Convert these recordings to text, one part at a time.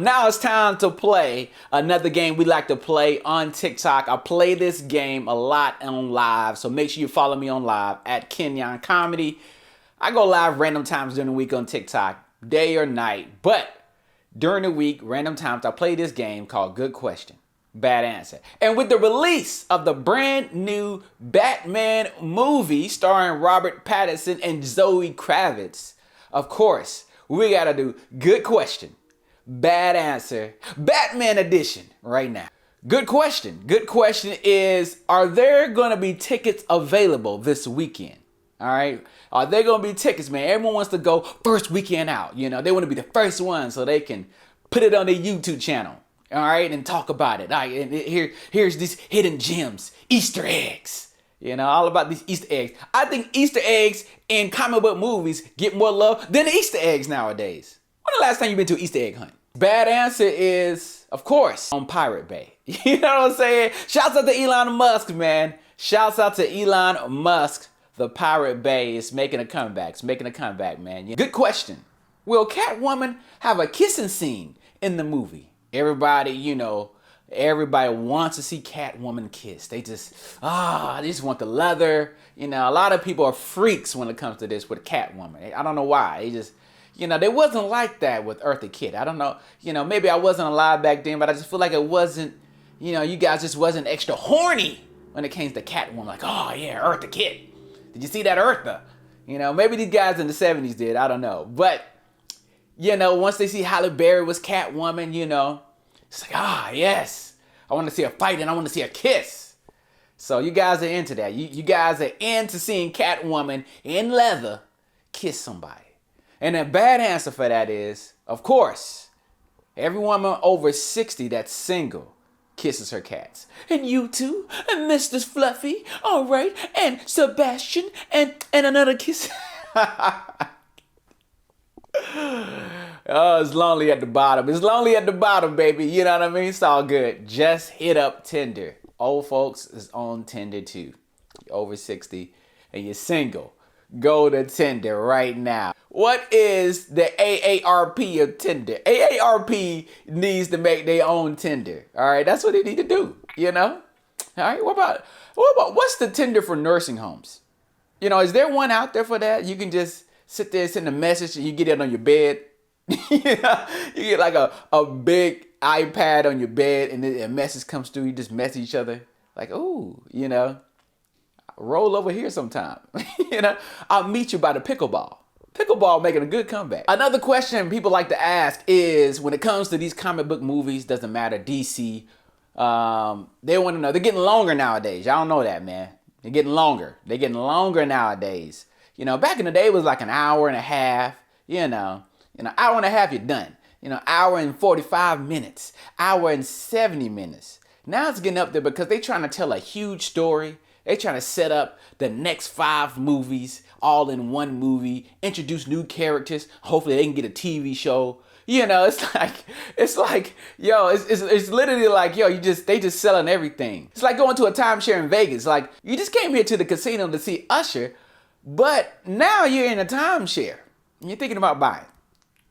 Now it's time to play another game we like to play on TikTok. I play this game a lot on live, so make sure you follow me on live at Kenyon Comedy. I go live random times during the week on TikTok, day or night, but during the week, random times, I play this game called Good Question, Bad Answer. And with the release of the brand new Batman movie starring Robert Pattinson and Zoe Kravitz, of course, we gotta do Good Question, Bad Answer, Batman edition right now. Good question. Good question is, are there gonna be tickets available this weekend? All right. Are there going to be tickets, man? Everyone wants to go first weekend out. You know, they want to be the first one so they can put it on their YouTube channel. All right. And talk about it. All right, and here's these hidden gems, Easter eggs. You know, all about these Easter eggs. I think Easter eggs in comic book movies get more love than Easter eggs nowadays. When the last time you been to an Easter egg hunt? Bad answer is, of course, on Pirate Bay. You know what I'm saying? Shouts out to Elon Musk, man. Shouts out to Elon Musk. The Pirate Bay is making a comeback. It's making a comeback, man. Good question. Will Catwoman have a kissing scene in the movie? Everybody, you know, everybody wants to see Catwoman kiss. They just want the leather. You know, a lot of people are freaks when it comes to this with Catwoman. I don't know why. They just, you know, they wasn't like that with Eartha Kitt. I don't know. You know, maybe I wasn't alive back then, but I just feel like it wasn't, you know, you guys just wasn't extra horny when it came to Catwoman. Like, oh yeah, Eartha Kitt. Did you see that Eartha? You know, maybe these guys in the 70s did. I don't know. But, you know, once they see Halle Berry was Catwoman, you know, it's like, yes. I want to see a fight and I want to see a kiss. So you guys are into that. You guys are into seeing Catwoman in leather kiss somebody. And a bad answer for that is, of course, every woman over 60 that's single kisses her cats. And you too, and Mr. Fluffy, all right, and Sebastian, and another kiss. Oh, it's lonely at the bottom. It's lonely at the bottom, baby. You know what I mean? It's all good. Just hit up Tinder. Old folks is on Tinder too. You're over 60 and you're single. Go to Tinder right now. What is the AARP of Tinder? AARP needs to make their own Tinder. All right, that's what they need to do, you know? All right, what about what's the Tinder for nursing homes? You know, is there one out there for that? You can just sit there, send a message, and you get it on your bed. You get like a big iPad on your bed, and then a message comes through. You just message each other like, ooh, you know, roll over here sometime. You know, I'll meet you by the pickleball. Pickleball making a good comeback. Another question people like to ask is, when it comes to these comic book movies, doesn't matter, DC, they want to know, they're getting longer nowadays. Y'all don't know that, man. They're getting longer. They're getting longer nowadays. You know, back in the day, it was like an hour and a half, you know, hour and a half, you're done. You know, hour and 45 minutes, hour and 70 minutes. Now it's getting up there because they're trying to tell a huge story. They're trying to set up the next 5 movies all in one movie, introduce new characters. Hopefully they can get a TV show. You know, it's like, yo, it's literally like, yo, they just selling everything. It's like going to a timeshare in Vegas. Like, you just came here to the casino to see Usher, but now you're in a timeshare and you're thinking about buying.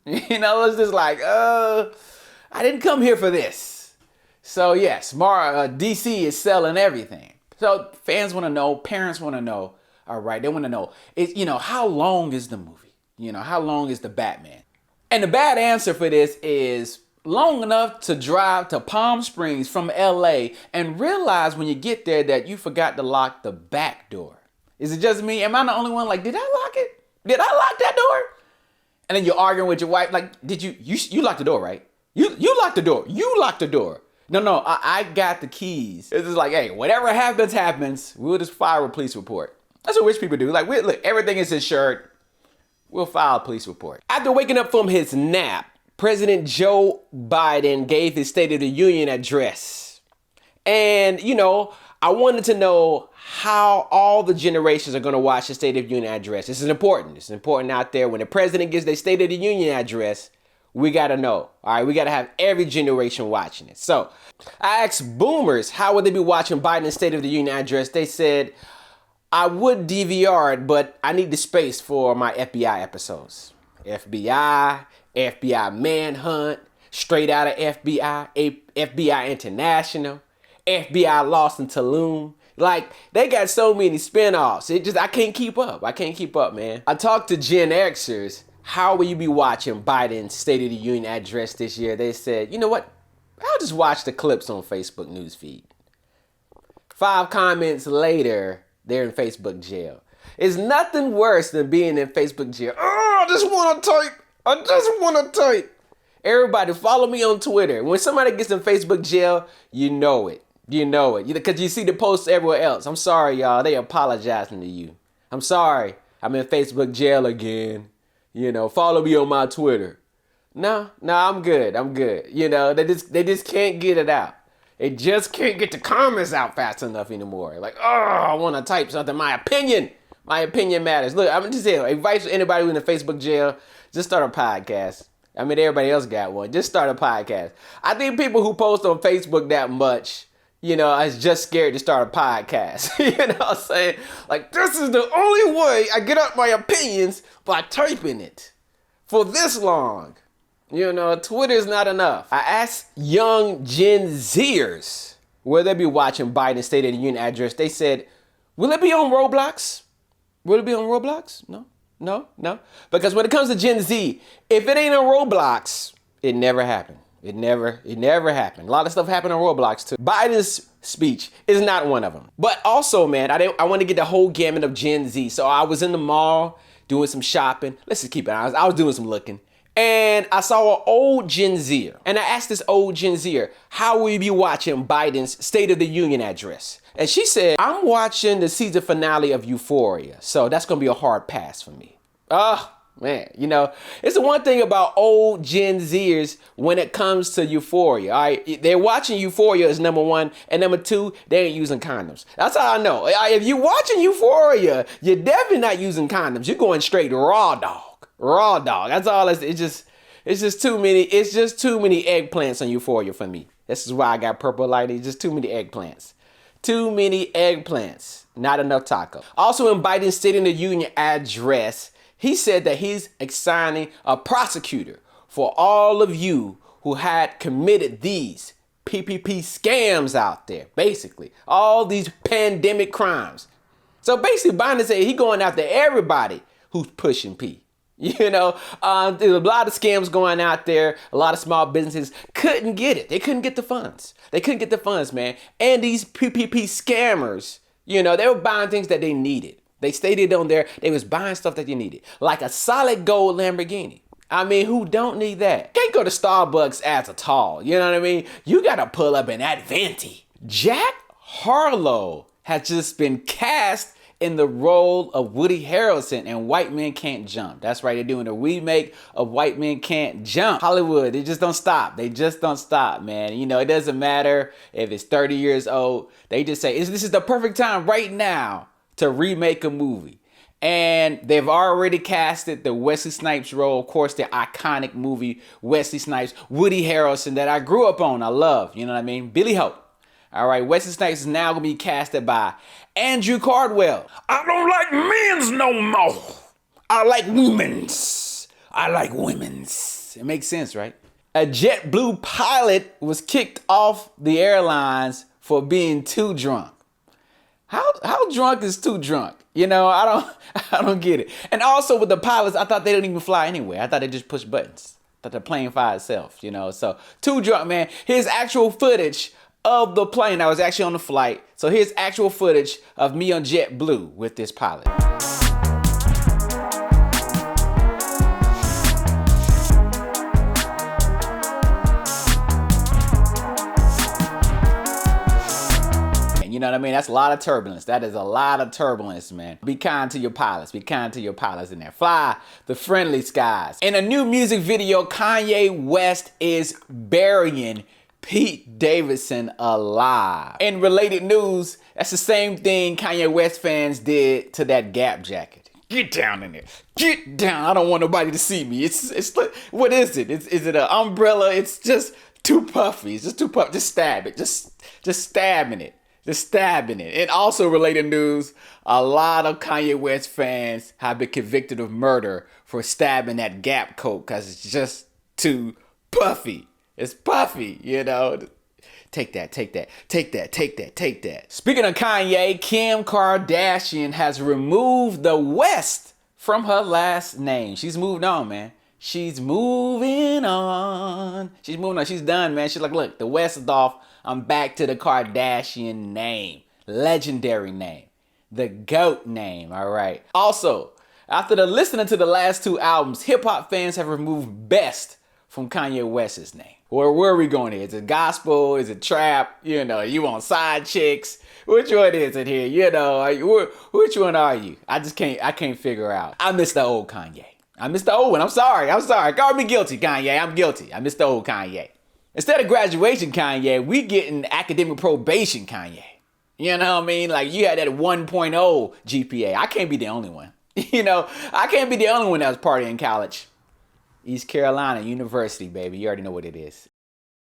You know, it's just like, I didn't come here for this. So yes, DC is selling everything. So fans want to know, parents want to know, all right, they want to know, you know, how long is the movie? You know, how long is the Batman? And the bad answer for this is long enough to drive to Palm Springs from LA and realize when you get there that you forgot to lock the back door. Is it just me? Am I the only one? Like, did I lock it? Did I lock that door? And then you're arguing with your wife, like, did you locked the door, right? You locked the door. You locked the door. No, I got the keys. It's just like, hey, whatever happens. We'll just file a police report. That's what rich people do. Like, look, everything is insured. We'll file a police report. After waking up from his nap, President Joe Biden gave his State of the Union address. And, you know, I wanted to know how all the generations are going to watch the State of the Union address. This is important. It's important out there. When the president gives their State of the Union address, we got to know. All right, we got to have every generation watching it. So I asked boomers, how would they be watching Biden's State of the Union address? They said, I would DVR it, but I need the space for my FBI episodes. FBI manhunt, Straight Out of FBI, FBI International, FBI Lost in Tulum. Like, they got so many spinoffs. I can't keep up. I can't keep up, man. I talked to Gen Xers. How will you be watching Biden's State of the Union address this year? They said, you know what? I'll just watch the clips on Facebook newsfeed. 5 comments later, they're in Facebook jail. It's nothing worse than being in Facebook jail. Oh, I just want to type. I just want to type. Everybody follow me on Twitter. When somebody gets in Facebook jail, you know it. You know it. Because you see the posts everywhere else. I'm sorry, y'all. They apologizing to you. I'm sorry. I'm in Facebook jail again. You know, follow me on my Twitter. No, I'm good. I'm good. You know, they just can't get it out. They just can't get the comments out fast enough anymore. Like, oh, I want to type something. My opinion matters. Look, I'm just saying, advice to anybody who's in the Facebook jail, just start a podcast. I mean, everybody else got one. Just start a podcast. I think people who post on Facebook that much, you know, is just scared to start a podcast. You know what I'm saying? Like, this is the only way I get out my opinions by typing it for this long. You know, Twitter is not enough. I asked young Gen Zers will they be watching Biden's State of the Union address. They said, will it be on Roblox? Will it be on Roblox? No. Because when it comes to Gen Z, if it ain't on Roblox, it never happened. It never happened. A lot of stuff happened on Roblox too. Biden's speech is not one of them. But also, man, I want to get the whole gamut of Gen Z. So I was in the mall doing some shopping. Let's just keep it honest. I was doing some looking. And I saw an old Gen Zer. And I asked this old Gen Zer, how will you be watching Biden's State of the Union address? And she said, I'm watching the season finale of Euphoria. So that's going to be a hard pass for me. Man, you know, it's the one thing about old Gen Zers when it comes to Euphoria. All right, they're watching Euphoria as number 1, and number 2, they ain't using condoms. That's how I know. If you're watching Euphoria, you're definitely not using condoms. You're going straight raw dog. Raw dog. That's all. It's just too many. It's just too many eggplants on Euphoria for me. This is why I got purple light. It's just too many eggplants. Too many eggplants. Not enough taco. Also, in Biden's State of the Union address, he said that he's assigning a prosecutor for all of you who had committed these PPP scams out there. Basically, all these pandemic crimes. So basically, Biden said he's going after everybody who's pushing P. You know, there's a lot of scams going out there. A lot of small businesses couldn't get it. They couldn't get the funds. They couldn't get the funds, man. And these PPP scammers, you know, they were buying things that they needed. They stated on there, they was buying stuff that they needed. Like a solid gold Lamborghini. I mean, who don't need that? Can't go to Starbucks as a tall. You know what I mean? You got to pull up in that venti. Jack Harlow has just been cast in the role of Woody Harrelson in White Men Can't Jump. That's right, they're doing a remake of White Men Can't Jump. Hollywood, they just don't stop. They just don't stop, man. You know, it doesn't matter if it's 30 years old. They just say, this is the perfect time right now to remake a movie. And they've already casted the Wesley Snipes role. Of course, the iconic movie Wesley Snipes, Woody Harrelson that I grew up on. I love, you know what I mean? Billy Hope. All right, Wesley Snipes is now going to be casted by Andrew Cardwell. I don't like men's no more. I like women's. I like women's. It makes sense, right? A JetBlue pilot was kicked off the airlines for being too drunk. How drunk is too drunk? You know, I don't get it. And also with the pilots, I thought they didn't even fly anywhere. I thought they just push buttons. I thought the plane fly itself, you know. So too drunk, man. Here's actual footage of the plane. I was actually on the flight. So here's actual footage of me on JetBlue with this pilot. You know what I mean? That's a lot of turbulence. That is a lot of turbulence, man. Be kind to your pilots. Be kind to your pilots in there. Fly the friendly skies. In a new music video, Kanye West is burying Pete Davidson alive. In related news, that's the same thing Kanye West fans did to that Gap jacket. Get down in there. Get down. I don't want nobody to see me. It's what is it? Is it an umbrella? It's just too puffy. It's just too puffy. Just stab it. Just stabbing it. Just stabbing it. And also related news, a lot of Kanye West fans have been convicted of murder for stabbing that Gap coat because it's just too puffy. It's puffy, you know. Take that, take that, take that, take that, take that. Speaking of Kanye, Kim Kardashian has removed the West from her last name. She's moved on, man. She's moving on. She's moving on. She's done, man. She's like, look, the West is off. I'm back to the Kardashian name. Legendary name. The GOAT name, all right. Also, after listening to the last two albums, hip-hop fans have removed best from Kanye West's name. Where are we going here? Is it gospel? Is it trap? You know, you want side chicks? Which one is it here? You know, which one are you? I can't figure out. I miss the old Kanye. I miss the old one. I'm sorry. Call me guilty, Kanye. I'm guilty. I miss the old Kanye. Instead of graduation Kanye, we getting academic probation Kanye. You know what I mean? Like, you had that 1.0 GPA. I can't be the only one. You know, I can't be the only one that was partying in college. East Carolina University, baby. You already know what it is.